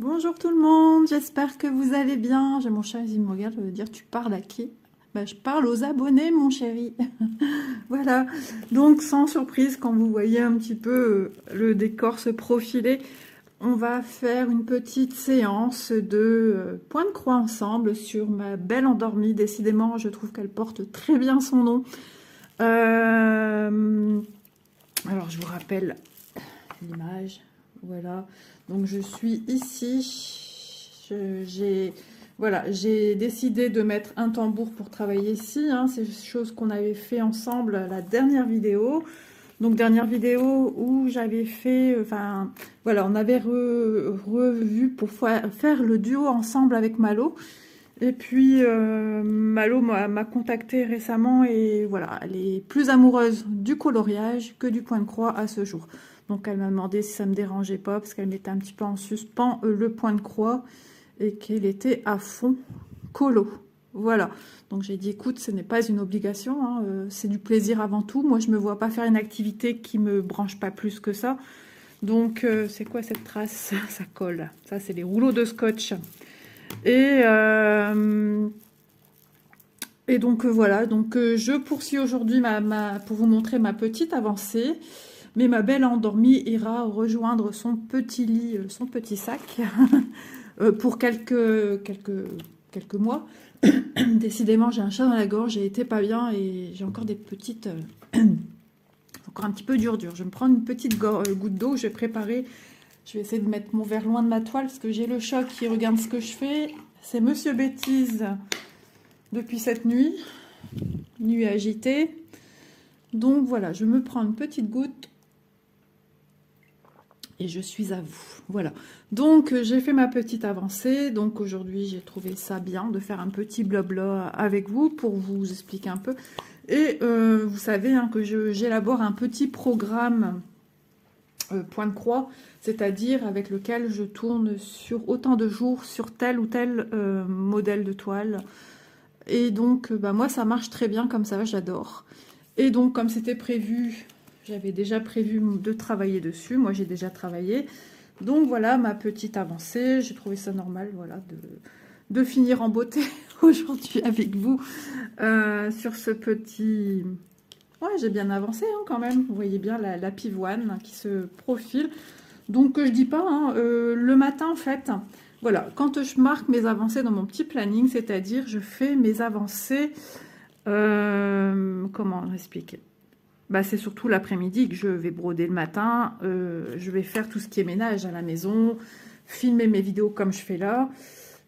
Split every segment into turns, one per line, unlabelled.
Bonjour tout le monde, j'espère que vous allez bien. J'ai mon chat, il me regarde, il veut dire tu parles à qui? Bah, je parle aux abonnés, mon chéri. Voilà, donc sans surprise, quand vous voyez un petit peu le décor se profiler, on va faire une petite séance de point de croix ensemble sur ma belle endormie. Décidément, je trouve qu'elle porte très bien son nom. Alors, je vous rappelle l'image. Voilà, donc je suis ici. J'ai décidé de mettre un tambour pour travailler ici. Hein. C'est chose qu'on avait fait ensemble à la dernière vidéo. Donc dernière vidéo où j'avais fait, enfin voilà, on avait revu pour faire le duo ensemble avec Malo. Et puis Malo m'a contacté récemment et voilà, elle est plus amoureuse du coloriage que du point de croix à ce jour. Donc elle m'a demandé si ça me dérangeait pas parce qu'elle mettait un petit peu en suspens le point de croix et qu'elle était à fond colo. Voilà. Donc j'ai dit écoute, ce n'est pas une obligation, hein, c'est du plaisir avant tout. Moi je me vois pas faire une activité qui me branche pas plus que ça. Donc c'est quoi cette trace? Ça colle. Ça c'est les rouleaux de scotch. Et donc voilà, donc je poursuis aujourd'hui pour vous montrer ma petite avancée. Mais ma belle endormie ira rejoindre son petit lit, son petit sac, pour quelques mois. Décidément, j'ai un chat dans la gorge, j'ai été pas bien et j'ai encore des petites... encore un petit peu dur. Je vais me prendre une petite goutte d'eau, je vais préparer. Je vais essayer de mettre mon verre loin de ma toile parce que j'ai le chat qui regarde ce que je fais. C'est Monsieur Bêtise depuis cette nuit agitée. Donc voilà, je me prends une petite goutte et je suis à vous. Voilà, donc j'ai fait ma petite avancée. Donc aujourd'hui j'ai trouvé ça bien de faire un petit blabla avec vous pour vous expliquer un peu. Et vous savez hein, que j'élabore un petit programme point de croix, c'est-à-dire avec lequel je tourne sur autant de jours sur tel ou tel modèle de toile. Et donc moi ça marche très bien comme ça, j'adore. Et donc comme c'était prévu, j'avais déjà prévu de travailler dessus, moi j'ai déjà travaillé. Donc voilà ma petite avancée, j'ai trouvé ça normal voilà, de finir en beauté aujourd'hui avec vous sur ce petit... Ouais, j'ai bien avancé hein, quand même, vous voyez bien la pivoine qui se profile. Donc je dis pas, hein, le matin en fait, voilà, quand je marque mes avancées dans mon petit planning, c'est-à-dire je fais mes avancées, comment expliquer? Bah, c'est surtout l'après-midi que je vais broder le matin, je vais faire tout ce qui est ménage à la maison, filmer mes vidéos comme je fais là.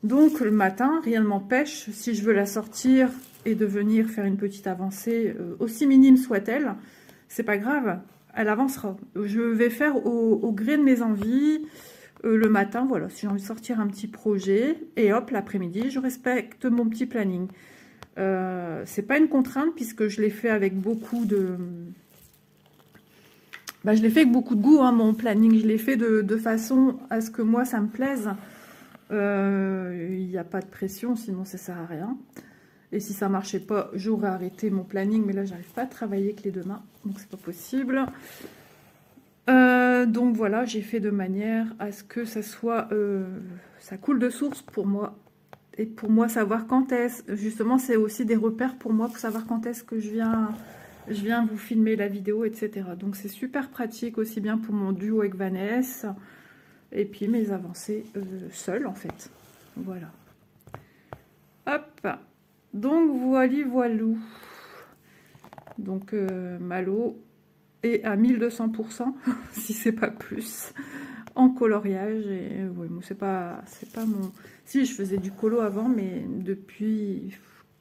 Donc le matin, rien ne m'empêche, si je veux la sortir et de venir faire une petite avancée, aussi minime soit-elle, c'est pas grave, elle avancera. Je vais faire au gré de mes envies, le matin, voilà, si j'ai envie de sortir un petit projet, et hop, l'après-midi, je respecte mon petit planning. C'est pas une contrainte puisque je l'ai fait avec beaucoup de... Bah, je l'ai fait avec beaucoup de goût, hein, mon planning. Je l'ai fait de façon à ce que moi, ça me plaise. Il n'y a pas de pression, sinon ça sert à rien. Et si ça marchait pas, j'aurais arrêté mon planning. Mais là, j'arrive pas à travailler avec les deux mains, donc c'est pas possible. Donc voilà, j'ai fait de manière à ce que ça soit... ça coule de source pour moi. Et pour moi, savoir quand est-ce... Justement, c'est aussi des repères pour moi, pour savoir quand est-ce que je viens vous filmer la vidéo, etc. Donc c'est super pratique, aussi bien pour mon duo avec Vanessa, et puis mes avancées seules, en fait. Voilà. Hop. Donc, voilou. Donc, Malo est à 1200%, si c'est pas plus, en coloriage. Et ouais, moi, c'est pas mon... Si, je faisais du colo avant, mais depuis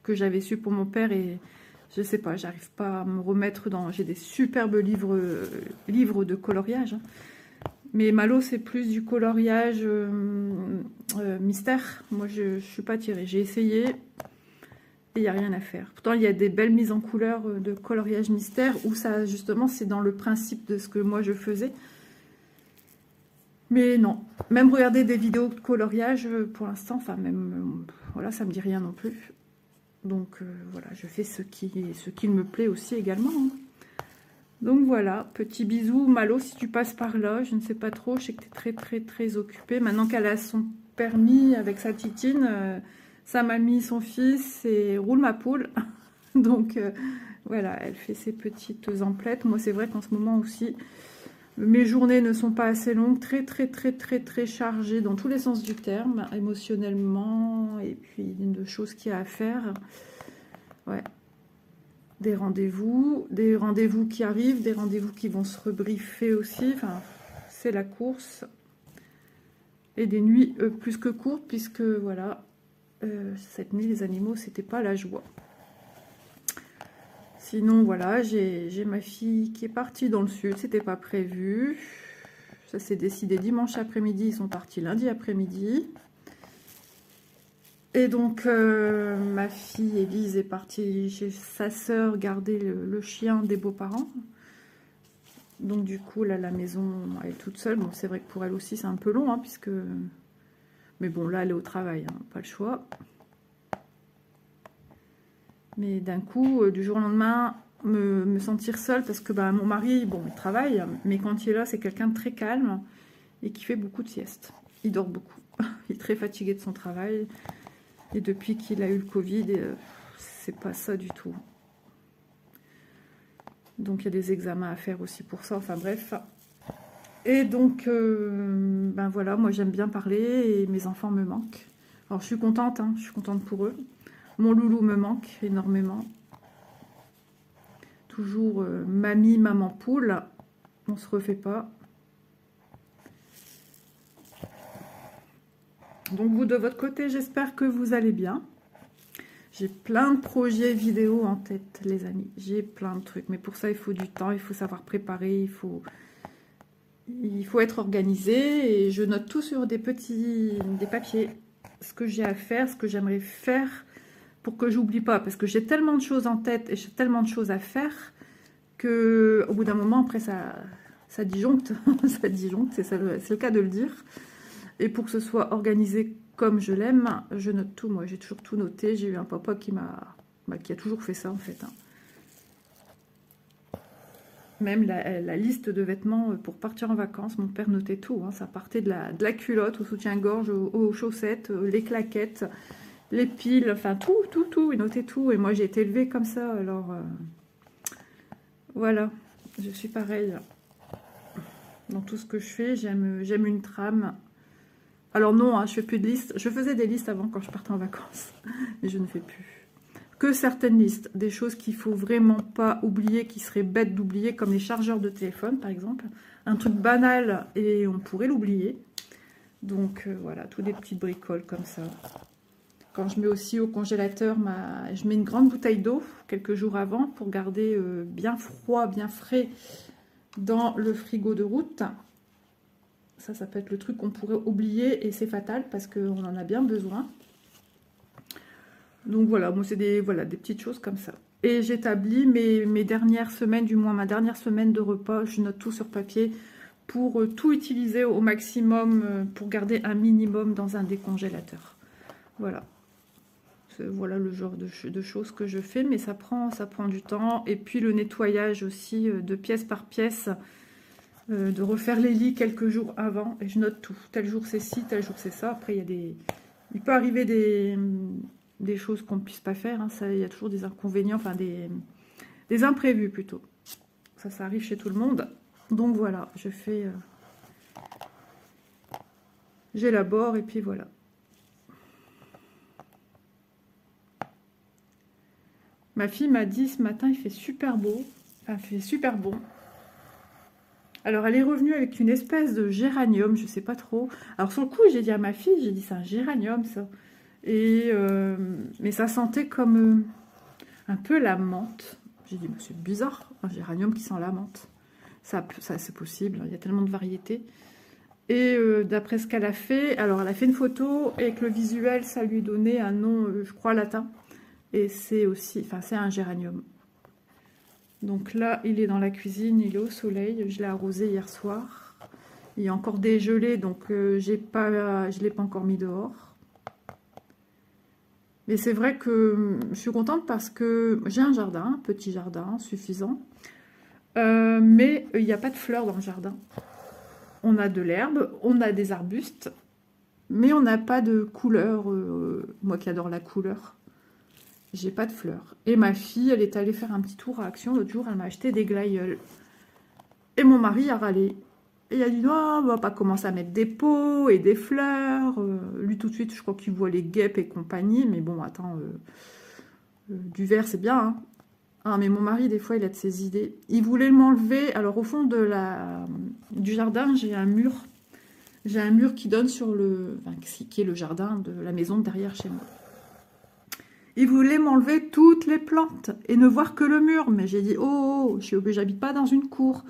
que j'avais su pour mon père, et je sais pas, j'arrive pas à me remettre dans... J'ai des superbes livres de coloriage, hein. Mais Malo, c'est plus du coloriage mystère. Moi, je suis pas tirée. J'ai essayé et il n'y a rien à faire. Pourtant, il y a des belles mises en couleur de coloriage mystère où ça, justement, c'est dans le principe de ce que moi je faisais. Mais non. Même regarder des vidéos de coloriage, pour l'instant, enfin, même, voilà, ça me dit rien non plus. Donc, voilà, je fais ce qui me plaît aussi également, hein. Donc voilà, petit bisou. Malo, si tu passes par là, je ne sais pas trop, je sais que tu es très très très occupée. Maintenant qu'elle a son permis avec sa titine, sa mamie, son fils, et roule ma poule. Donc voilà, elle fait ses petites emplettes. Moi c'est vrai qu'en ce moment aussi, mes journées ne sont pas assez longues, très très très très très chargées dans tous les sens du terme, émotionnellement, et puis de choses qu'il y a à faire. Ouais. Des rendez-vous qui arrivent, des rendez-vous qui vont se rebriefer aussi. Enfin, c'est la course. Et des nuits plus que courtes, puisque voilà, cette nuit, les animaux, c'était pas la joie. Sinon, voilà, j'ai ma fille qui est partie dans le sud, c'était pas prévu. Ça s'est décidé dimanche après-midi, ils sont partis lundi après-midi. Et donc, ma fille Élise est partie chez sa sœur garder le chien des beaux-parents. Donc, du coup, là, la maison, elle est toute seule. Bon, c'est vrai que pour elle aussi, c'est un peu long, hein, puisque... Mais bon, là, elle est au travail, hein, pas le choix. Mais d'un coup, du jour au lendemain, me sentir seule, parce que bah, mon mari, bon, il travaille, mais quand il est là, c'est quelqu'un de très calme et qui fait beaucoup de siestes. Il dort beaucoup. Il est très fatigué de son travail. Et depuis qu'il a eu le Covid, c'est pas ça du tout. Donc il y a des examens à faire aussi pour ça, enfin bref. Et donc, ben voilà, moi j'aime bien parler et mes enfants me manquent. Alors je suis contente, hein, je suis contente pour eux. Mon loulou me manque énormément. Toujours mamie, maman poule, on se refait pas. Donc vous de votre côté, j'espère que vous allez bien. J'ai plein de projets vidéo en tête, les amis. J'ai plein de trucs. Mais pour ça, il faut du temps, il faut savoir préparer, il faut être organisé. Et je note tout sur des papiers. Ce que j'ai à faire, ce que j'aimerais faire pour que j'oublie pas. Parce que j'ai tellement de choses en tête et j'ai tellement de choses à faire qu'au bout d'un moment, après, ça disjoncte. Ça disjoncte, c'est le cas de le dire. Et pour que ce soit organisé comme je l'aime, je note tout. Moi, j'ai toujours tout noté. J'ai eu un papa qui a toujours fait ça, en fait. Hein. Même la liste de vêtements pour partir en vacances, mon père notait tout. Hein. Ça partait de la culotte au soutien-gorge, aux chaussettes, les claquettes, les piles, enfin tout. Il notait tout. Et moi, j'ai été élevée comme ça. Alors, voilà. Je suis pareille. Dans tout ce que je fais, j'aime une trame. Alors non, hein, je fais plus de listes. Je faisais des listes avant quand je partais en vacances, mais je ne fais plus. Que certaines listes, des choses qu'il faut vraiment pas oublier, qui seraient bêtes d'oublier, comme les chargeurs de téléphone par exemple. Un truc banal et on pourrait l'oublier. Donc voilà, tous des petites bricoles comme ça. Quand je mets aussi au congélateur, je mets une grande bouteille d'eau quelques jours avant pour garder bien froid, bien frais dans le frigo de route. Ça peut être le truc qu'on pourrait oublier et c'est fatal parce qu'on en a bien besoin. Donc voilà, moi c'est des petites choses comme ça. Et j'établis mes dernières semaines, du moins ma dernière semaine de repas, je note tout sur papier pour tout utiliser au maximum, pour garder un minimum dans un décongélateur. Voilà. Voilà le genre de choses que je fais, mais ça prend du temps. Et puis le nettoyage aussi de pièce par pièce. De refaire les lits quelques jours avant et je note tout. Tel jour c'est ci, tel jour c'est ça. Après il peut arriver des choses qu'on ne puisse pas faire. Hein. Ça, il y a toujours des inconvénients, enfin des imprévus plutôt. Ça arrive chez tout le monde. Donc voilà, je fais... j'élabore et puis voilà. Ma fille m'a dit ce matin, il fait super beau. Enfin, il fait super bon. Alors, elle est revenue avec une espèce de géranium, je sais pas trop. Alors, sur le coup, j'ai dit à ma fille, j'ai dit, c'est un géranium, ça. Et, mais ça sentait comme un peu la menthe. J'ai dit, c'est bizarre, un géranium qui sent la menthe. Ça c'est possible, il y a tellement de variétés. Et d'après ce qu'elle a fait, alors elle a fait une photo, et avec le visuel, ça lui donnait un nom, je crois, latin. Et c'est aussi, enfin, c'est un géranium. Donc là, il est dans la cuisine, il est au soleil. Je l'ai arrosé hier soir. Il est encore dégelé, donc je ne l'ai pas encore mis dehors. Mais c'est vrai que je suis contente parce que j'ai un jardin, un petit jardin suffisant. Mais il n'y a pas de fleurs dans le jardin. On a de l'herbe, on a des arbustes, mais on n'a pas de couleur. Moi qui adore la couleur, j'ai pas de fleurs. Et ma fille, elle est allée faire un petit tour à Action. L'autre jour, elle m'a acheté des glaïeuls. Et mon mari a râlé. Et il a dit, non, on va pas commencer à mettre des pots et des fleurs. Lui, tout de suite, je crois qu'il voit les guêpes et compagnie. Mais bon, attends, du vert, c'est bien. Hein. Ah, mais mon mari, des fois, il a de ses idées. Il voulait m'enlever. Alors, au fond du jardin, j'ai un mur. J'ai un mur qui donne sur qui est le jardin de la maison derrière chez moi. Il voulait m'enlever toutes les plantes et ne voir que le mur. Mais j'ai dit, oh, j'habite pas dans une cour.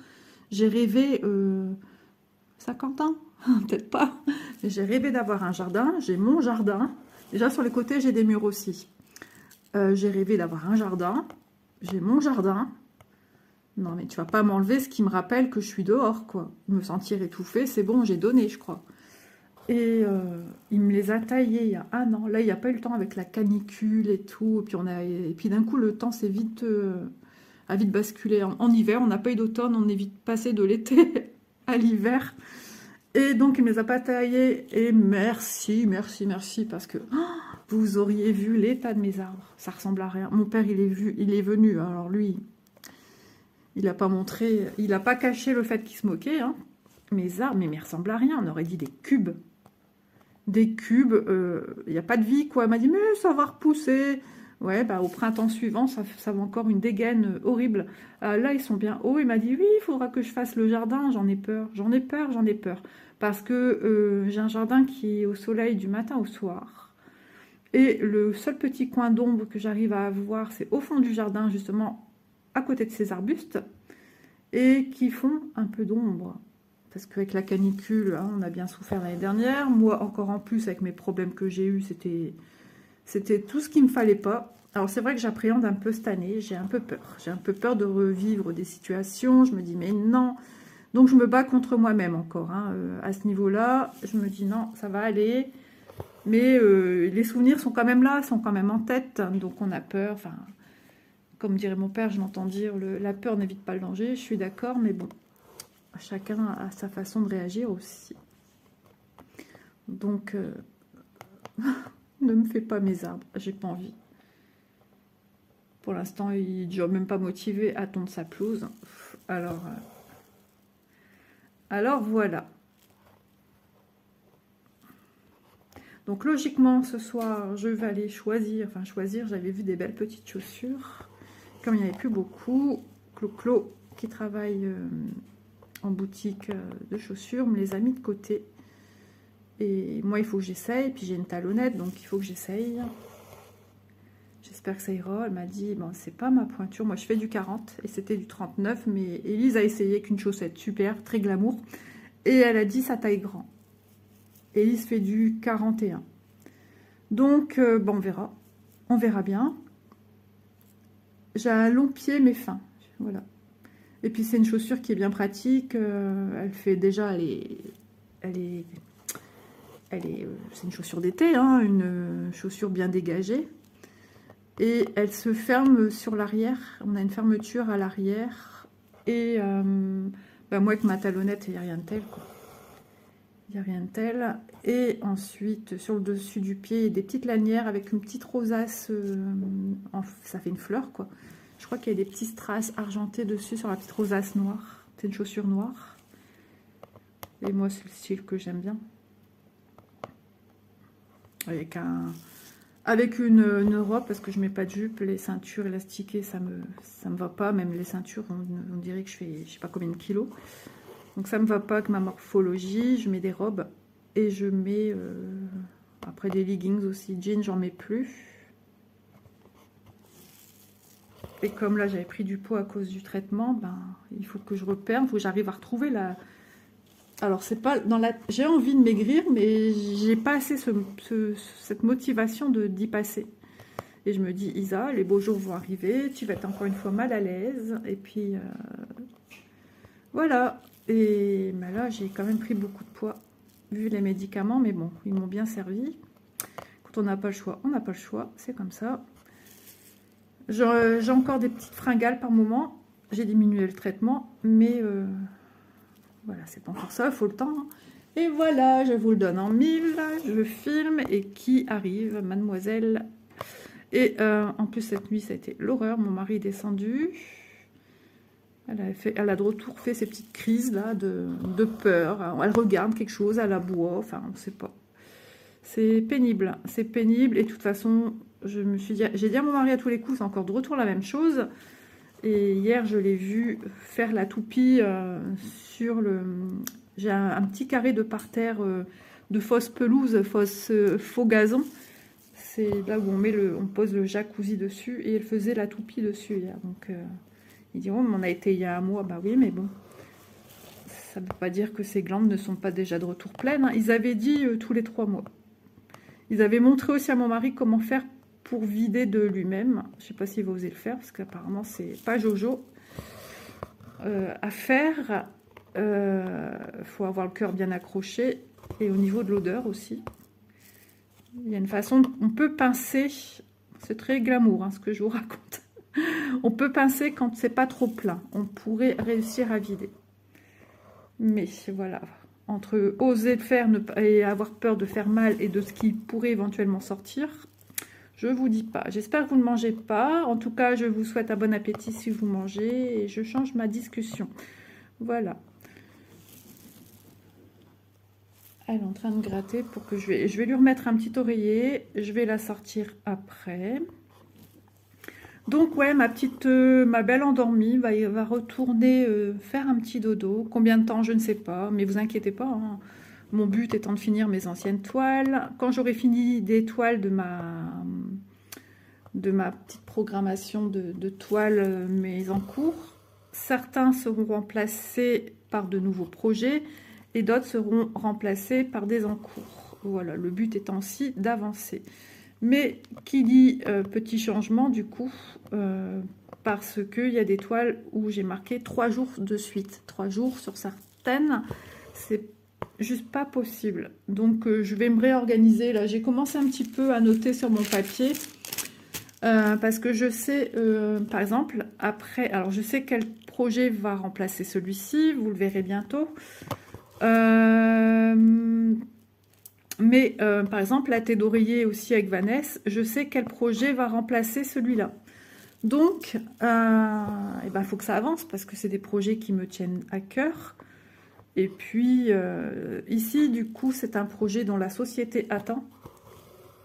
J'ai rêvé 50 ans, peut-être pas. Mais j'ai rêvé d'avoir un jardin. J'ai mon jardin. Déjà, sur les côtés, j'ai des murs aussi. J'ai rêvé d'avoir un jardin. J'ai mon jardin. Non, mais tu vas pas m'enlever ce qui me rappelle que je suis dehors, quoi. Me sentir étouffée, c'est bon, j'ai donné, je crois. Et il me les a taillés il y a un an. Là, il n'y a pas eu le temps avec la canicule et tout. Et puis d'un coup, le temps a vite basculé. En hiver, on n'a pas eu d'automne, on est vite passé de l'été à l'hiver. Et donc, il me les a pas taillés. Et merci, parce que vous auriez vu l'état de mes arbres. Ça ressemble à rien. Mon père, il est venu. Alors lui, il n'a pas montré, il n'a pas caché le fait qu'il se moquait. Hein. Mes arbres, mais ils ressemblent à rien. On aurait dit des cubes. Des cubes, il n'y a pas de vie, quoi. Elle m'a dit, mais ça va repousser. Ouais, bah au printemps suivant, ça va encore une dégaine horrible. Là, ils sont bien hauts. Il m'a dit, oui, il faudra que je fasse le jardin. J'en ai peur. Parce que j'ai un jardin qui est au soleil du matin au soir. Et le seul petit coin d'ombre que j'arrive à avoir, c'est au fond du jardin, justement, à côté de ces arbustes, et qui font un peu d'ombre. Parce qu'avec la canicule, hein, on a bien souffert l'année dernière. Moi, encore en plus, avec mes problèmes que j'ai eus, c'était tout ce qu'il ne me fallait pas. Alors, c'est vrai que j'appréhende un peu cette année. J'ai un peu peur. J'ai un peu peur de revivre des situations. Je me dis, mais non. Donc, je me bats contre moi-même encore. Hein. À ce niveau-là, je me dis, non, ça va aller. Mais les souvenirs sont quand même là, sont quand même en tête. Donc, on a peur. Enfin, comme dirait mon père, je l'entends dire, la peur n'évite pas le danger. Je suis d'accord, mais bon. Chacun a sa façon de réagir aussi. Donc, ne me fais pas mes arbres, j'ai pas envie. Pour l'instant, il n'est déjà même pas motivé à tondre sa pelouse. Alors voilà. Donc logiquement, ce soir, je vais aller choisir. Enfin, j'avais vu des belles petites chaussures. Comme il n'y avait plus beaucoup, Clo-Clo, qui travaille en boutique de chaussures, me les a mis de côté. Et moi, il faut que j'essaye. Puis j'ai une talonnette, donc il faut que j'essaye. J'espère que ça ira. Elle m'a dit, bon, c'est pas ma pointure. Moi, je fais du 40 et c'était du 39. Mais Élise a essayé qu'une chaussette super, très glamour. Et elle a dit, sa taille grand. Élise fait du 41. Donc, bon, on verra. On verra bien. J'ai un long pied, mais fin. Voilà. Et puis, c'est une chaussure qui est bien pratique. Elle fait déjà, c'est une chaussure d'été, hein, une chaussure bien dégagée. Et elle se ferme sur l'arrière. On a une fermeture à l'arrière. Et bah moi, avec ma talonnette, il n'y a rien de tel, quoi. Il n'y a rien de tel. Et ensuite, sur le dessus du pied, il y a des petites lanières avec une petite rosace. Ça fait une fleur, quoi. Je crois qu'il y a des petits strass argentés dessus sur la petite rosace noire. C'est une chaussure noire. Et moi, c'est le style que j'aime bien. Avec une robe, parce que je mets pas de jupe, les ceintures élastiquées, ça me va pas. Même les ceintures, on dirait que je fais, je sais pas combien de kilos. Donc ça me va pas avec ma morphologie. Je mets des robes et je mets après des leggings aussi. Jeans, j'en mets plus. Et comme là, j'avais pris du poids à cause du traitement, ben, il faut que je reperde, il faut que j'arrive à retrouver la... Alors, c'est pas dans la... J'ai envie de maigrir, mais j'ai pas assez cette motivation d'y passer. Et je me dis, Isa, les beaux jours vont arriver, tu vas être encore une fois mal à l'aise. Et puis, voilà. Et ben là, j'ai quand même pris beaucoup de poids, vu les médicaments, mais bon, ils m'ont bien servi. Quand on n'a pas le choix, on n'a pas le choix, c'est comme ça. J'ai encore des petites fringales par moment. j'ai diminué le traitement, mais voilà, c'est pas encore ça, il faut le temps. Hein. Et voilà, je vous le donne en 1000, je filme, et qui arrive, mademoiselle. Et en plus, cette nuit, ça a été l'horreur, mon mari est descendu. Elle a de retour fait ces petites crises là de peur. Elle regarde quelque chose, elle aboie, enfin, on ne sait pas. C'est pénible, c'est pénible. Et de toute façon, je me suis dit, j'ai dit à mon mari à tous les coups, c'est encore de retour la même chose. Et hier, je l'ai vu faire la toupie sur le... J'ai un petit carré de parterre de fausse pelouse, faux gazon. C'est là où on pose le jacuzzi dessus. Et elle faisait la toupie dessus hier. Donc, ils diront, mais on a été il y a un mois. Bah oui, mais bon. Ça ne veut pas dire que ces glandes ne sont pas déjà de retour pleines. Hein. Ils avaient dit tous les 3 mois. Ils avaient montré aussi à mon mari comment faire pour vider de lui-même. Je ne sais pas s'il va oser le faire, parce qu'apparemment, c'est pas Jojo. À faire, faut avoir le cœur bien accroché. Et au niveau de l'odeur aussi. Il y a une façon... On peut pincer. C'est très glamour, hein, ce que je vous raconte. On peut pincer quand c'est pas trop plein. On pourrait réussir à vider. Mais voilà... Entre oser le faire et avoir peur de faire mal et de ce qui pourrait éventuellement sortir, je vous dis pas. J'espère que vous ne mangez pas. En tout cas, je vous souhaite un bon appétit si vous mangez. Et je change ma discussion. Voilà. Elle est en train de gratter pour que je vais lui remettre un petit oreiller. Je vais la sortir après. Donc ouais, ma belle endormie va retourner faire un petit dodo. Combien de temps, je ne sais pas, mais vous inquiétez pas. Hein. Mon but étant de finir mes anciennes toiles. Quand j'aurai fini des toiles de ma petite programmation de toiles, mais en cours, certains seront remplacés par de nouveaux projets et d'autres seront remplacés par des en cours. Voilà, le but étant aussi d'avancer. Mais qui dit petit changement du coup, parce qu'il y a des toiles où j'ai marqué 3 jours de suite. 3 jours sur certaines, c'est juste pas possible. Donc je vais me réorganiser. Là, j'ai commencé un petit peu à noter sur mon papier. Parce que je sais, par exemple, après, alors je sais quel projet va remplacer celui-ci, vous le verrez bientôt. Mais par exemple, la tête d'oreiller aussi avec Vanessa, je sais quel projet va remplacer celui-là. Donc, eh ben, faut que ça avance parce que c'est des projets qui me tiennent à cœur. Et puis, ici, du coup, c'est un projet dont la société attend.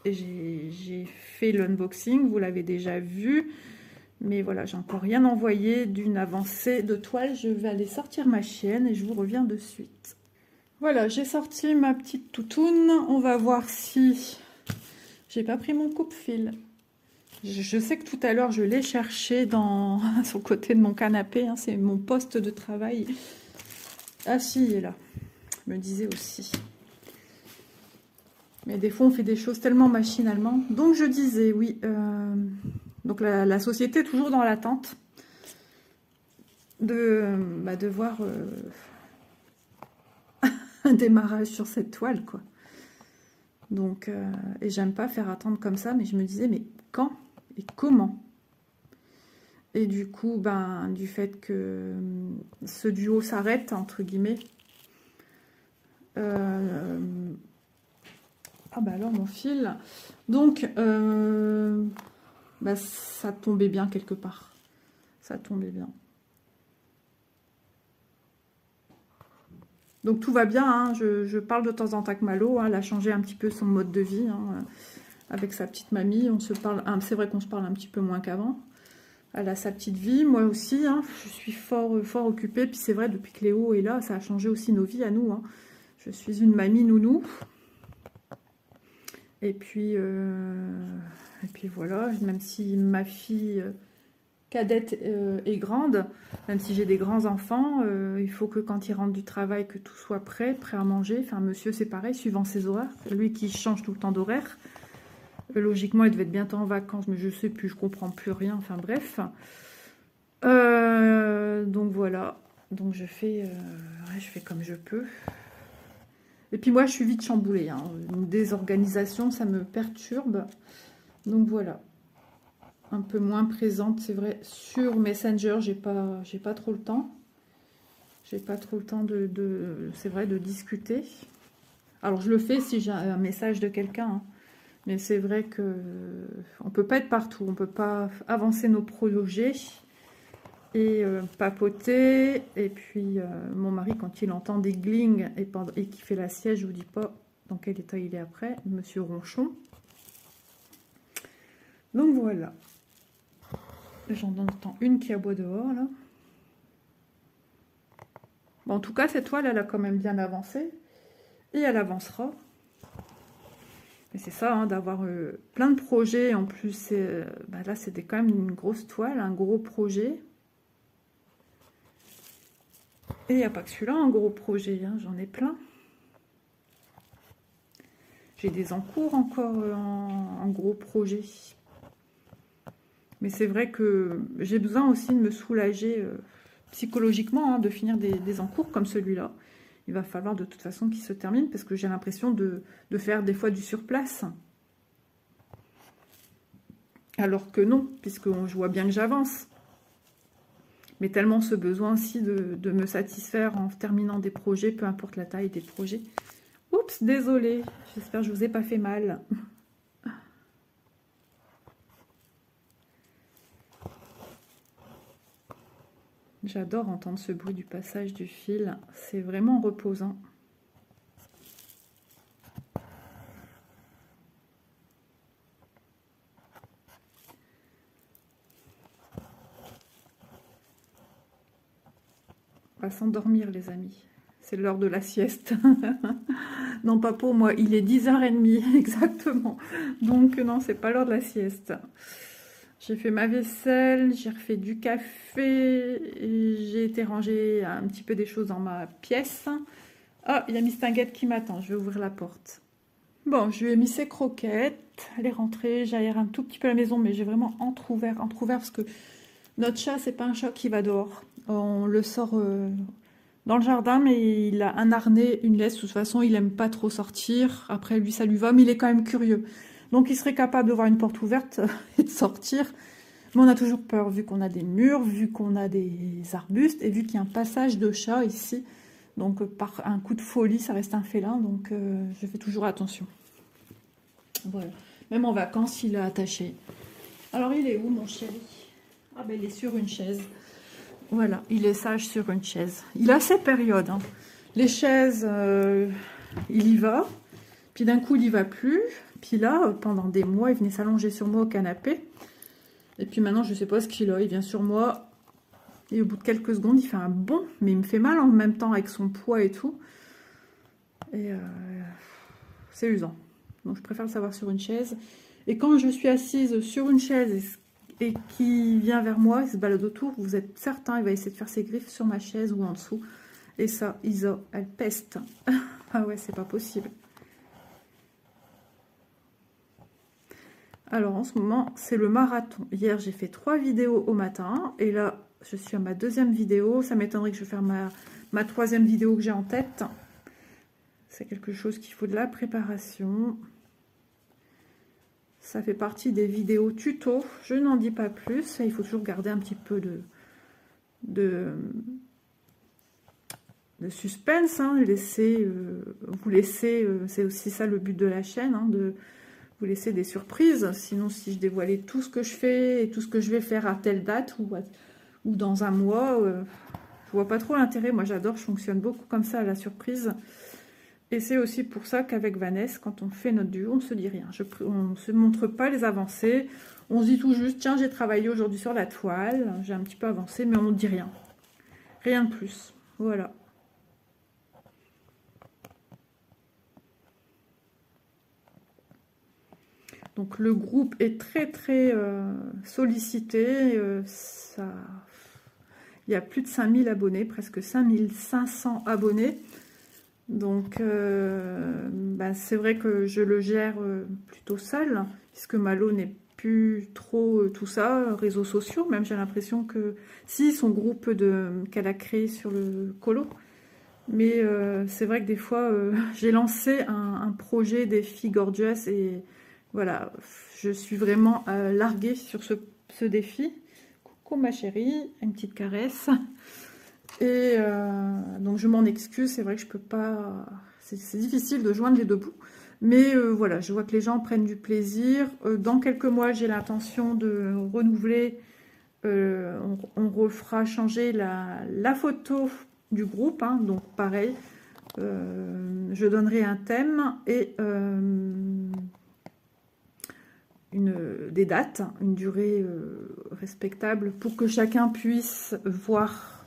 J'ai fait l'unboxing, vous l'avez déjà vu. Mais voilà, j'ai encore rien envoyé d'une avancée de toile. Je vais aller sortir ma chienne et je vous reviens de suite. Voilà, j'ai sorti ma petite toutoune. On va voir si... J'ai pas pris mon coupe-fil. Je sais que tout à l'heure, je l'ai cherché sur le côté de mon canapé. Hein, c'est mon poste de travail. Ah si, il est là. Je me disais aussi. Mais des fois, on fait des choses tellement machinalement. Donc, je disais, oui. Donc, la société est toujours dans l'attente de voir... un démarrage sur cette toile, quoi. Donc, et j'aime pas faire attendre comme ça, mais je me disais, mais quand et comment? Et du coup, ben, du fait que ce duo s'arrête, entre guillemets, ah bah alors mon fil, donc, bah, ça tombait bien quelque part, ça tombait bien. Donc tout va bien, hein. Je parle de temps en temps avec Malo, hein. Elle a changé un petit peu son mode de vie, hein. Avec sa petite mamie. On se parle, c'est vrai qu'on se parle un petit peu moins qu'avant. Elle a sa petite vie, moi aussi, hein. Je suis fort occupée, puis c'est vrai, depuis que Léo est là, ça a changé aussi nos vies à nous, hein. Je suis une mamie nounou. Et puis voilà, même si ma fille... cadette et grande, même si j'ai des grands enfants, il faut que quand ils rentrent du travail, que tout soit prêt à manger. Enfin, monsieur, c'est pareil, suivant ses horaires. Lui qui change tout le temps d'horaire. Logiquement, il devait être bientôt en vacances, mais je sais plus, je comprends plus rien. Enfin, bref. Donc, voilà. Donc, je fais comme je peux. Et puis, moi, je suis vite chamboulée. Hein. Une désorganisation, ça me perturbe. Donc, voilà. un peu moins présente, c'est vrai. Sur Messenger, j'ai pas trop le temps. J'ai pas trop le temps c'est vrai, de discuter. Alors, je le fais si j'ai un message de quelqu'un, hein. Mais c'est vrai que on peut pas être partout. On peut pas avancer nos projets et papoter. Et puis, mon mari, quand il entend des glings et qu'il fait la sieste, je vous dis pas dans quel état il est après, Monsieur Ronchon. Donc, voilà. J'en entends une qui aboie dehors, là. Bon, en tout cas, cette toile, elle a quand même bien avancé. Et elle avancera. Et c'est ça, hein, d'avoir plein de projets. En plus, bah là, c'était quand même une grosse toile, un gros projet. Et il n'y a pas que celui-là, un gros projet. Hein, j'en ai plein. J'ai des encours encore en gros projet. Mais c'est vrai que j'ai besoin aussi de me soulager psychologiquement, hein, de finir des encours comme celui-là. Il va falloir de toute façon qu'il se termine parce que j'ai l'impression de faire des fois du surplace. Alors que non, puisque je vois bien que j'avance. Mais tellement ce besoin aussi de me satisfaire en terminant des projets, peu importe la taille des projets. Oups, désolée, j'espère que je vous ai pas fait mal. J'adore entendre ce bruit du passage du fil, c'est vraiment reposant. On va s'endormir les amis, c'est l'heure de la sieste. Non pas pour moi, il est 10h30 exactement, donc non c'est pas l'heure de la sieste. J'ai fait ma vaisselle, j'ai refait du café, j'ai été ranger un petit peu des choses dans ma pièce. Ah, il y a Miss Tinguette qui m'attend, je vais ouvrir la porte. Bon, je lui ai mis ses croquettes, elle est rentrée, j'aère un tout petit peu la maison, mais j'ai vraiment entrouvert parce que notre chat, c'est pas un chat qui va dehors. On le sort dans le jardin, mais il a un harnais, une laisse, de toute façon, il aime pas trop sortir. Après, lui, ça lui va, mais il est quand même curieux. Donc, il serait capable de voir une porte ouverte et de sortir. Mais on a toujours peur, vu qu'on a des murs, vu qu'on a des arbustes, et vu qu'il y a un passage de chat ici. Donc, par un coup de folie, ça reste un félin, donc je fais toujours attention. Voilà. Même en vacances, il est attaché. Alors, il est où, mon chéri? Ah ben, il est sur une chaise. Voilà, il est sage sur une chaise. Il a ses périodes, hein. Les chaises, il y va. Puis d'un coup, il y va plus. Puis là, pendant des mois, il venait s'allonger sur moi au canapé. Et puis maintenant, je ne sais pas ce qu'il a. Il vient sur moi. Et au bout de quelques secondes, il fait un bond. Mais il me fait mal en même temps avec son poids et tout. Et c'est usant. Donc, je préfère le savoir sur une chaise. Et quand je suis assise sur une chaise et qui vient vers moi, il se balade autour, vous êtes certain, il va essayer de faire ses griffes sur ma chaise ou en dessous. Et ça, Isa, elle peste. Ah ouais, c'est pas possible. Alors, en ce moment, c'est le marathon. Hier, j'ai fait 3 vidéos au matin. Et là, je suis à ma 2e vidéo. Ça m'étonnerait que je fasse ma 3e vidéo que j'ai en tête. C'est quelque chose qu'il faut de la préparation. Ça fait partie des vidéos tuto. Je n'en dis pas plus. Il faut toujours garder un petit peu de suspense. Hein. Vous laissez, c'est aussi ça le but de la chaîne, hein, de vous laisser des surprises. Sinon, si je dévoilais tout ce que je fais et tout ce que je vais faire à telle date ou dans un mois, je vois pas trop l'intérêt. Moi, j'adore, je fonctionne beaucoup comme ça à la surprise. Et c'est aussi pour ça qu'avec Vanessa, quand on fait notre duo, on se dit rien. On ne se montre pas les avancées. On se dit tout juste, tiens, j'ai travaillé aujourd'hui sur la toile, j'ai un petit peu avancé, mais on ne dit rien. Rien de plus. Voilà. Donc le groupe est très très sollicité. Il y a plus de 5000 abonnés, presque 5500 abonnés. Donc, c'est vrai que je le gère plutôt seule, puisque Malo n'est plus trop tout ça, réseaux sociaux, même j'ai l'impression que... Si, son groupe qu'elle a créé sur le colo. Mais c'est vrai que des fois, j'ai lancé un projet des filles gorgeous et voilà, je suis vraiment larguée sur ce défi. Coucou ma chérie, une petite caresse. Et donc je m'en excuse, c'est vrai que je peux pas, c'est difficile de joindre les deux bouts. Mais voilà, je vois que les gens prennent du plaisir. Dans quelques mois, j'ai l'intention de renouveler, on refera changer la photo du groupe, hein, donc pareil, je donnerai un thème et des dates, une durée respectable pour que chacun puisse voir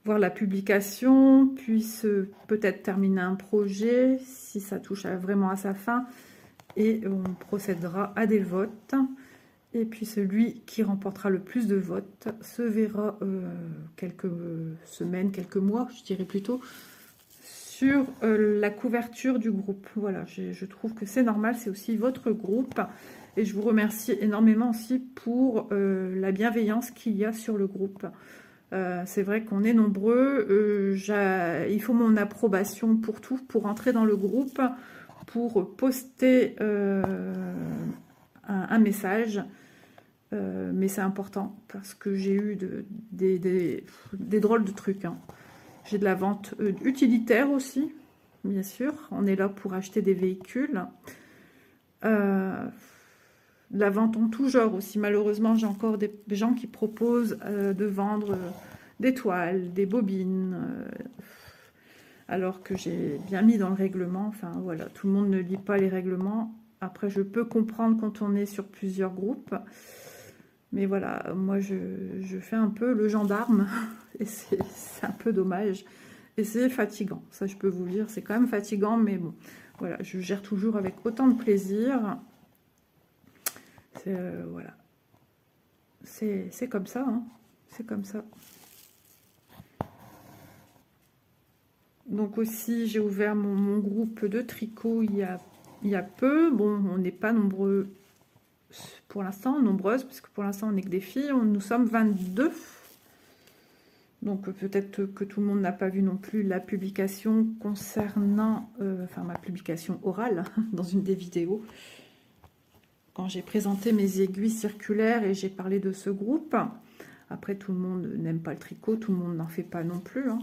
la publication, puisse peut-être terminer un projet si ça touche vraiment à sa fin, et on procédera à des votes. Et puis celui qui remportera le plus de votes se verra quelques semaines, quelques mois, je dirais plutôt, sur la couverture du groupe. Voilà, je trouve que c'est normal, c'est aussi votre groupe. Et je vous remercie énormément aussi pour la bienveillance qu'il y a sur le groupe. C'est vrai qu'on est nombreux. Il faut mon approbation pour tout, pour entrer dans le groupe, pour poster un message. Mais c'est important parce que j'ai eu des drôles de trucs. Hein. J'ai de la vente utilitaire aussi, bien sûr. On est là pour acheter des véhicules. De la vente en tout genre aussi. Malheureusement, j'ai encore des gens qui proposent de vendre des toiles, des bobines, alors que j'ai bien mis dans le règlement. Enfin, voilà, tout le monde ne lit pas les règlements. Après, je peux comprendre quand on est sur plusieurs groupes. Mais voilà, moi, je fais un peu le gendarme. Et c'est un peu dommage. Et c'est fatigant. Ça, je peux vous le dire. C'est quand même fatigant, mais bon. Voilà, je gère toujours avec autant de plaisir. Voilà. C'est comme ça, hein. C'est comme ça. Donc aussi, j'ai ouvert mon groupe de tricot il y a peu. Bon, on n'est pas nombreux pour l'instant, nombreuses, parce que pour l'instant, on n'est que des filles. Nous sommes 22. Donc peut-être que tout le monde n'a pas vu non plus la publication concernant, enfin ma publication orale dans une des vidéos. Quand j'ai présenté mes aiguilles circulaires et j'ai parlé de ce groupe. Après, tout le monde n'aime pas le tricot, tout le monde n'en fait pas non plus. Hein.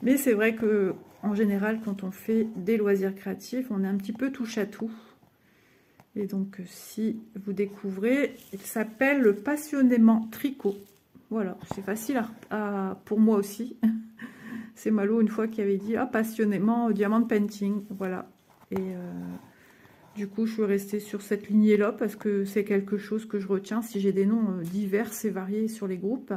Mais c'est vrai que en général, quand on fait des loisirs créatifs, on est un petit peu touche à tout. Et donc, si vous découvrez, il s'appelle le Passionnément Tricot. Voilà, c'est facile pour moi aussi. C'est Malo une fois qui avait dit « Ah, passionnément diamant painting ». Voilà. Et du coup, je suis restée sur cette lignée-là parce que c'est quelque chose que je retiens. Si j'ai des noms divers et variés sur les groupes,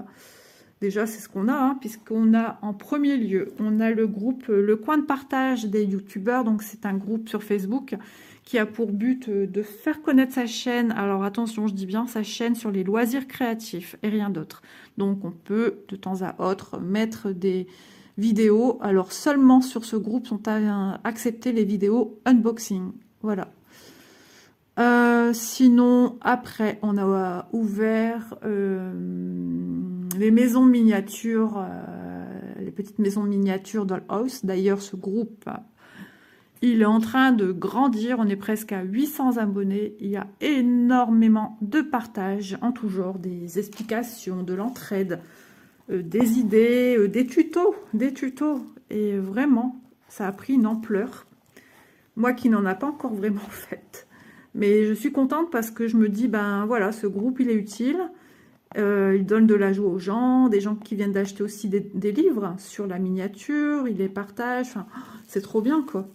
déjà, c'est ce qu'on a, hein, puisqu'on a en premier lieu, on a le groupe Le Coin de Partage des youtubeurs. Donc, c'est un groupe sur Facebook qui a pour but de faire connaître sa chaîne. Alors, attention, je dis bien sa chaîne sur les loisirs créatifs et rien d'autre. Donc, on peut de temps à autre mettre des vidéos. Alors, seulement sur ce groupe sont acceptées les vidéos unboxing. Voilà. Sinon, après, on a ouvert les maisons miniatures, les petites maisons miniatures Dollhouse. D'ailleurs, ce groupe, il est en train de grandir. On est presque à 800 abonnés. Il y a énormément de partages en tout genre, des explications, de l'entraide, des idées, des tutos. Et vraiment, ça a pris une ampleur. Moi qui n'en a pas encore vraiment fait. Mais je suis contente parce que je me dis, ben voilà, ce groupe, il est utile. Il donne de la joie aux gens, des gens qui viennent d'acheter aussi des livres sur la miniature, il les partage. Enfin, c'est trop bien, quoi.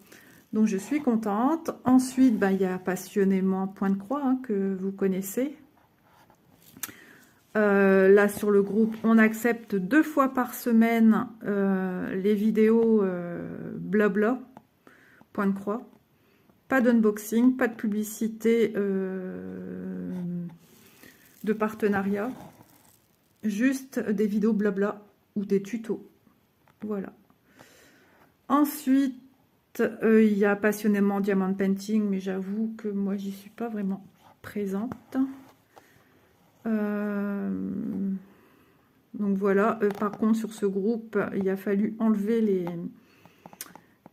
Donc, je suis contente. Ensuite, ben, il y a Passionnément Point de Croix, hein, que vous connaissez. Là, sur le groupe, on accepte 2 fois par semaine les vidéos blabla, Point de Croix. Pas d'unboxing, pas de publicité de partenariat. Juste des vidéos blabla ou des tutos. Voilà. Ensuite, il y a Passionnément Diamant Painting, mais j'avoue que moi, j'y suis pas vraiment présente. Donc voilà. Par contre, sur ce groupe, il a fallu enlever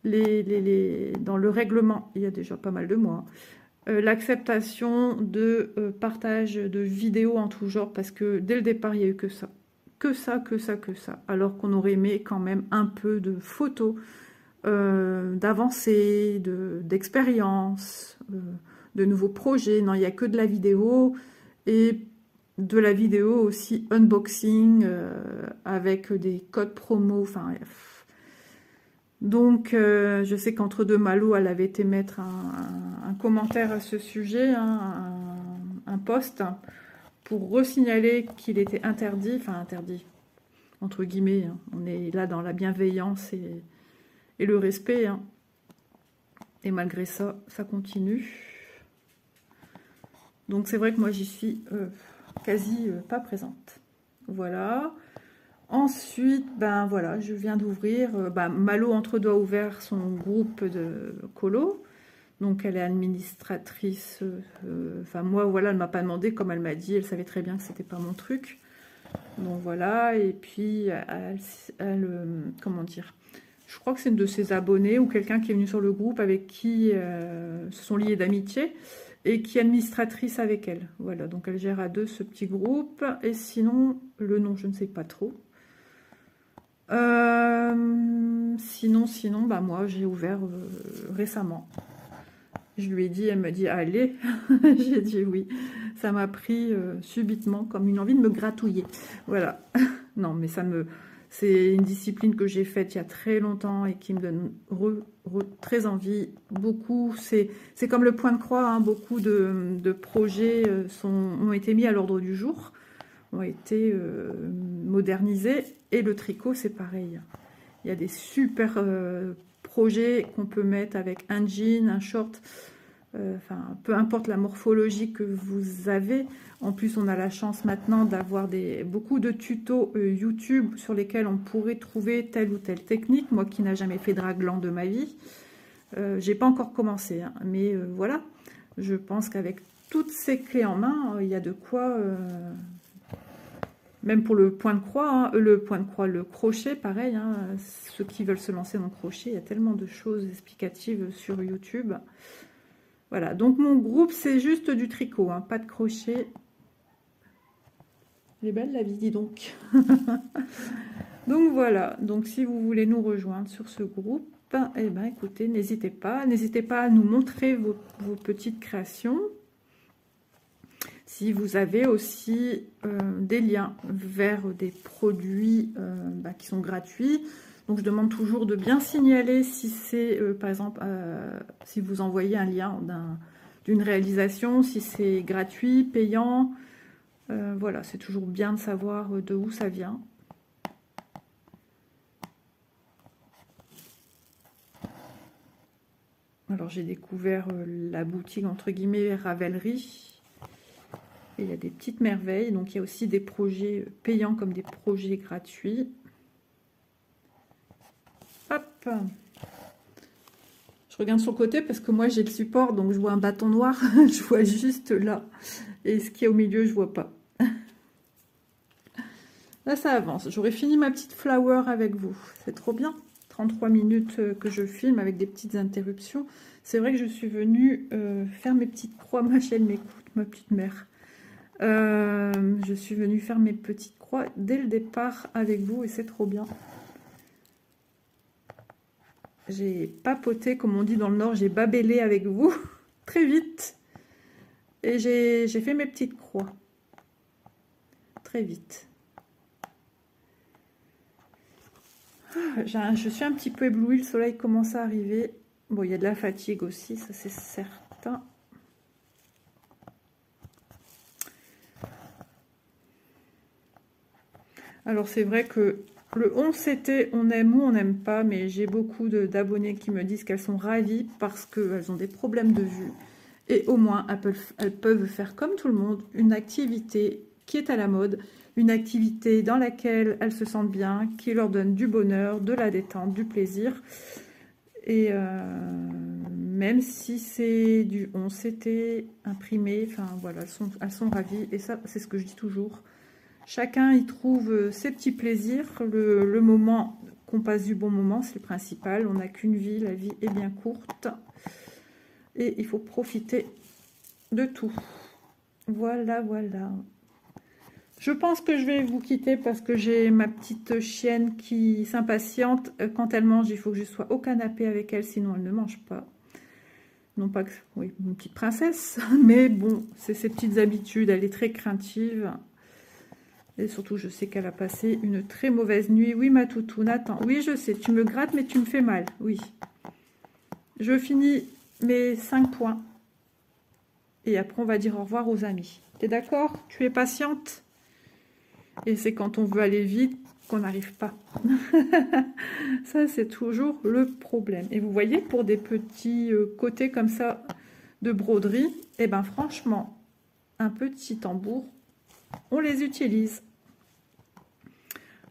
dans le règlement, il y a déjà pas mal de mois, l'acceptation de partage de vidéos en tout genre, parce que dès le départ, il n'y a eu que ça. Que ça, que ça, que ça. Alors qu'on aurait aimé quand même un peu de photos, d'avancées, d'expériences, de nouveaux projets. Non, il n'y a que de la vidéo, et de la vidéo aussi unboxing, avec des codes promo, enfin... Donc, je sais qu'entre deux Malo, elle avait été mettre un commentaire à ce sujet, hein, un post, pour resignaler qu'il était interdit, enfin interdit, entre guillemets, hein. On est là dans la bienveillance et le respect, hein. Et malgré ça, ça continue. Donc c'est vrai que moi j'y suis quasi pas présente. Voilà. Ensuite, ben voilà, je viens d'ouvrir, Malo entre doigts ouverts, son groupe de colo. Donc elle est administratrice, enfin moi voilà, elle m'a pas demandé, comme elle m'a dit, elle savait très bien que c'était pas mon truc. Donc voilà, et puis comment dire, je crois que c'est une de ses abonnés ou quelqu'un qui est venu sur le groupe avec qui se sont liés d'amitié et qui est administratrice avec elle. Voilà, donc elle gère à deux ce petit groupe, et sinon, le nom je ne sais pas trop. Sinon, bah moi j'ai ouvert récemment. Je lui ai dit, elle me dit allez, j'ai dit oui. Ça m'a pris subitement comme une envie de me gratouiller. Voilà. Non, mais c'est une discipline que j'ai faite il y a très longtemps et qui me donne très envie. Beaucoup, c'est comme le point de croix, hein, beaucoup de projets ont été mis à l'ordre du jour, ont été modernisés. Et le tricot, c'est pareil. Il y a des super projets qu'on peut mettre avec un jean, un short, enfin, peu importe la morphologie que vous avez. En plus, on a la chance maintenant d'avoir beaucoup de tutos YouTube sur lesquels on pourrait trouver telle ou telle technique. Moi qui n'ai jamais fait de raglan de ma vie, j'ai pas encore commencé, hein, mais voilà, je pense qu'avec toutes ces clés en main, il y a de quoi... Même pour le point de croix, hein, le crochet, pareil, hein, ceux qui veulent se lancer dans le crochet, il y a tellement de choses explicatives sur YouTube. Voilà, donc mon groupe, c'est juste du tricot, hein, pas de crochet. Elle est belle la vie, dis donc. Donc voilà, donc si vous voulez nous rejoindre sur ce groupe, eh ben écoutez, n'hésitez pas à nous montrer vos petites créations. Si vous avez aussi des liens vers des produits qui sont gratuits, donc je demande toujours de bien signaler si c'est, par exemple, si vous envoyez un lien d'une réalisation, si c'est gratuit, payant. Voilà, c'est toujours bien de savoir de où ça vient. Alors j'ai découvert la boutique entre guillemets Ravelry. Et il y a des petites merveilles, donc il y a aussi des projets payants comme des projets gratuits. Hop! Je regarde sur le côté parce que moi j'ai le support, donc je vois un bâton noir, je vois juste là. Et ce qu'il y a au milieu, je vois pas. Là ça avance, j'aurais fini ma petite flower avec vous, c'est trop bien. 33 minutes que je filme avec des petites interruptions. C'est vrai que je suis venue faire mes petites croix, ma chaîne m'écoute, ma petite mère. Je suis venue faire mes petites croix dès le départ avec vous et c'est trop bien. J'ai papoté, comme on dit dans le Nord, j'ai babellé avec vous très vite. Et j'ai fait mes petites croix très vite. Je suis un petit peu éblouie, le soleil commence à arriver. Bon, il y a de la fatigue aussi, ça c'est certain. Alors c'est vrai que le 11 CT, on aime ou on n'aime pas, mais j'ai beaucoup d'abonnés qui me disent qu'elles sont ravies parce qu'elles ont des problèmes de vue. Et au moins, elles peuvent faire comme tout le monde, une activité qui est à la mode, une activité dans laquelle elles se sentent bien, qui leur donne du bonheur, de la détente, du plaisir. Et même si c'est du 11 CT imprimé, enfin voilà, elles sont ravies. Et ça, c'est ce que je dis toujours. Chacun y trouve ses petits plaisirs. Le moment qu'on passe du bon moment, c'est le principal. On n'a qu'une vie, la vie est bien courte. Et il faut profiter de tout. Voilà, voilà. Je pense que je vais vous quitter parce que j'ai ma petite chienne qui s'impatiente. Quand elle mange, il faut que je sois au canapé avec elle, sinon elle ne mange pas. Non pas que... Oui, une petite princesse, mais bon, c'est ses petites habitudes. Elle est très craintive. Et surtout, je sais qu'elle a passé une très mauvaise nuit. Oui, ma toutoune, attends. Oui, je sais, tu me grattes, mais tu me fais mal. Oui. Je finis mes 5 points. Et après, on va dire au revoir aux amis. T'es d'accord? Tu es patiente? Et c'est quand on veut aller vite qu'on n'arrive pas. Ça, c'est toujours le problème. Et vous voyez, pour des petits côtés comme ça de broderie, et ben franchement, un petit tambour, on les utilise.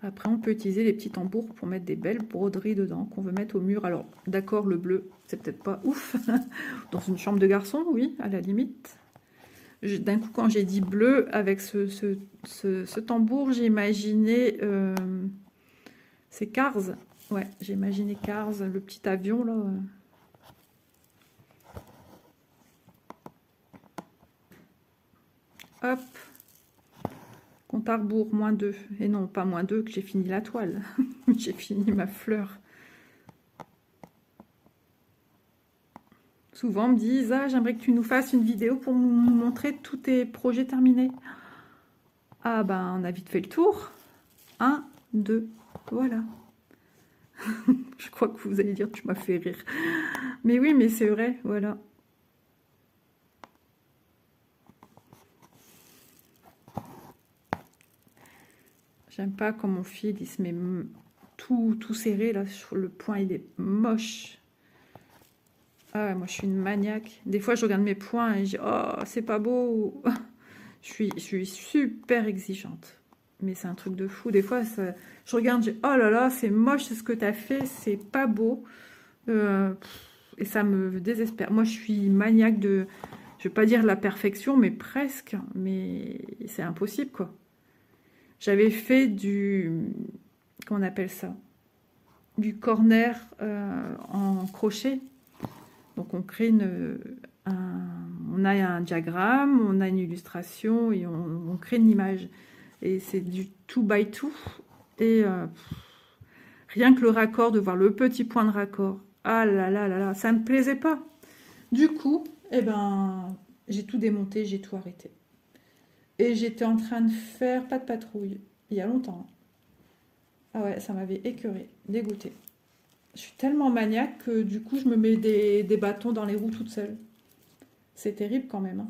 Après, on peut utiliser les petits tambours pour mettre des belles broderies dedans qu'on veut mettre au mur. Alors, d'accord, le bleu, c'est peut-être pas ouf. Dans une chambre de garçon, oui, à la limite. D'un coup, quand j'ai dit bleu, avec ce tambour, j'ai imaginé... c'est Cars. Ouais, j'ai imaginé Cars, le petit avion, là. Hop. Compte à rebours, -2. Et non, pas -2, que j'ai fini la toile. J'ai fini ma fleur. Souvent, on me disent, ah, j'aimerais que tu nous fasses une vidéo pour nous montrer tous tes projets terminés. Ah, ben, on a vite fait le tour. 1, 2, voilà. Je crois que vous allez dire, tu m'as fait rire. Mais oui, mais c'est vrai, voilà. J'aime pas quand mon fil, il se met tout serré, là, sur le point, il est moche. Ah, moi, je suis une maniaque. Des fois, je regarde mes points et je dis, oh, c'est pas beau. Je suis super exigeante. Mais c'est un truc de fou. Des fois, ça, je regarde, je dis, oh là là, c'est moche ce que tu as fait, c'est pas beau. Et ça me désespère. Moi, je suis maniaque de, je vais pas dire la perfection, mais presque. Mais c'est impossible, quoi. J'avais fait comment on appelle ça? Du corner en crochet. Donc, on crée on a un diagramme, on a une illustration et on crée une image. Et c'est du 2 by 2. Et rien que le raccord, de voir le petit point de raccord. Ah là là là là, ça ne me plaisait pas. Du coup, eh ben, j'ai tout démonté, j'ai tout arrêté. Et j'étais en train de faire pas de patrouille, il y a longtemps. Ah ouais, ça m'avait écœurée, dégoûtée. Je suis tellement maniaque que du coup, je me mets des bâtons dans les roues toute seule. C'est terrible quand même. Hein.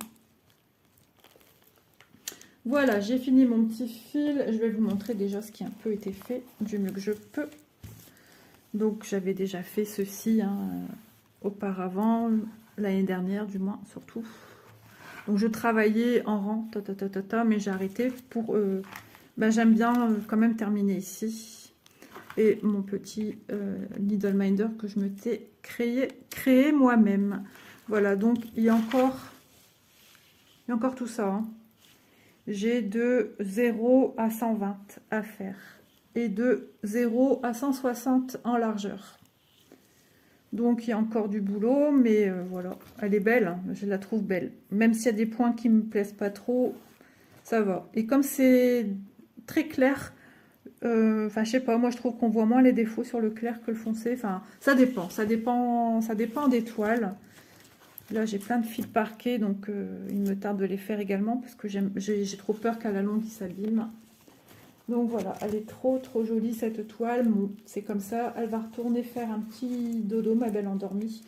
Voilà, j'ai fini mon petit fil. Je vais vous montrer déjà ce qui a un peu été fait du mieux que je peux. Donc, j'avais déjà fait ceci auparavant, l'année dernière du moins, surtout. Donc, je travaillais en rang, mais j'ai arrêté pour... j'aime bien quand même terminer ici. Et mon petit needle minder que je m'étais créé moi-même. Voilà, donc il y a encore tout ça. Hein. J'ai de 0 à 120 à faire. Et de 0 à 160 en largeur. Donc il y a encore du boulot, mais voilà. Elle est belle, hein, je la trouve belle. Même s'il y a des points qui ne me plaisent pas trop, ça va. Et comme c'est très clair... Enfin, je sais pas, moi je trouve qu'on voit moins les défauts sur le clair que le foncé. Enfin, ça dépend des toiles. Là, j'ai plein de fils parqués, donc il me tarde de les faire également parce que j'ai trop peur qu'à la longue, ils s'abîment. Donc voilà, elle est trop jolie cette toile. Bon, c'est comme ça, elle va retourner faire un petit dodo, ma belle endormie,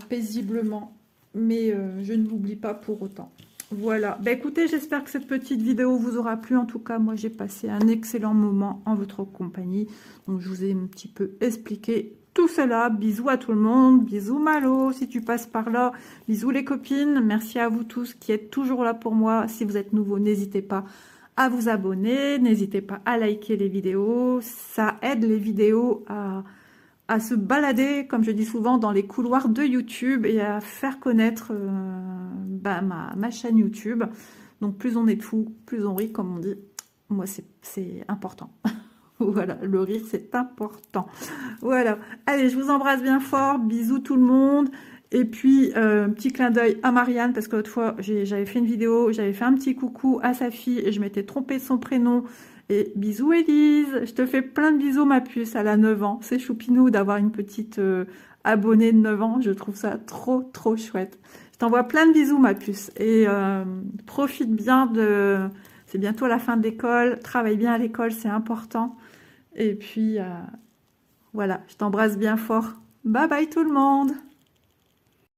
paisiblement. Mais je ne l'oublie pas pour autant. Voilà, bah écoutez, j'espère que cette petite vidéo vous aura plu. En tout cas, moi j'ai passé un excellent moment en votre compagnie. Donc je vous ai un petit peu expliqué tout cela. Bisous à tout le monde, bisous Malo si tu passes par là, bisous les copines. Merci à vous tous qui êtes toujours là pour moi. Si vous êtes nouveau, n'hésitez pas à vous abonner, n'hésitez pas à liker les vidéos. Ça aide les vidéos à se balader, comme je dis souvent, dans les couloirs de YouTube et à faire connaître ma chaîne YouTube. Donc plus on est de fous, plus on rit, comme on dit. Moi, c'est important. Voilà, le rire, c'est important. Voilà. Allez, je vous embrasse bien fort. Bisous tout le monde. Et puis, petit clin d'œil à Marianne, parce que l'autre fois, j'avais fait une vidéo, j'avais fait un petit coucou à sa fille, et je m'étais trompée de son prénom. Et bisous Élise, je te fais plein de bisous ma puce, elle a 9 ans. C'est choupinou d'avoir une petite abonnée de 9 ans, je trouve ça trop trop chouette. Je t'envoie plein de bisous ma puce, et profite bien de... C'est bientôt la fin de l'école, travaille bien à l'école, c'est important. Et puis, voilà, je t'embrasse bien fort. Bye bye tout le monde!